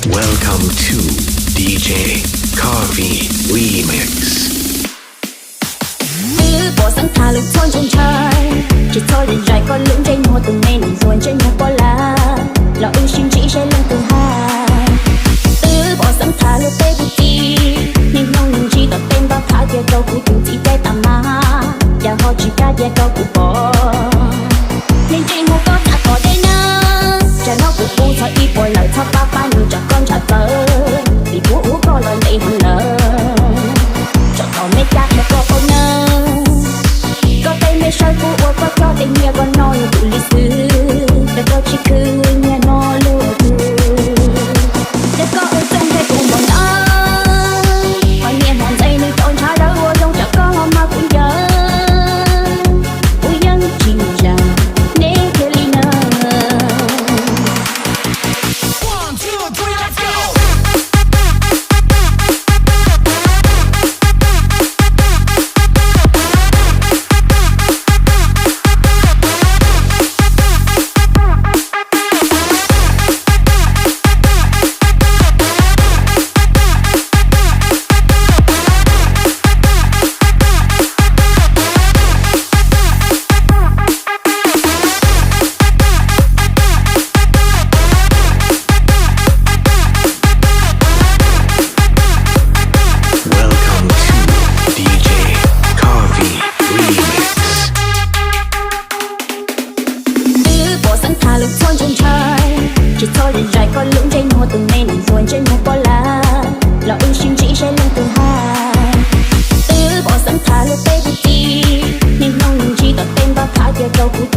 Welcome to DJ Coffee Remix. Bỏ sẵn thả lực thôn trên trời, chỉ thôi để dài con lưỡng trên hoa từng ngày nằm ruồn trên nhà có lá, lo ưu xin chỉ sẽ lên từ hai. Bỏ sẵn thả lực tê bụi ti, nhưng không nhìn chỉ tập tên bao thả kia câu của từng chỉ tê tà ma, và họ chỉ ca kia câu của bỏ. Nên trên hồ có đã có đây nè, cha nó của bu thôi ít bỏ lời thắp ba ba nhưng chẳng con trả tớ, vì bố ú có lời này hằng lỡ, cho tao mấy chắc mà có bao nơ. Có tay mê soi phụ ua có cho tay nghe con nói tụ lý sư, đã có chỉ cứ nghe nó lưu thư, đã có ở trong tay cùng bọn nó, họ nghe hòn dây nơi trọn trái đỡ ua trong chợ có mà cũng nhớ, ui nhân chìm chàng nên kia ly nơ. One, two, three, let's go! Welcome to DJ Coffee Remix. Bỏ sẵn thả lực thôn trên trời, chỉ thôi để dài con lưỡng trên hoa từng ngày nằm ruồn trên nhà có lá, lo ưu xin chỉ sẽ lên từ hai. Bỏ sẵn thả lực tê bụi ti, nhưng không nhìn chỉ tập tên bao thả kia câu của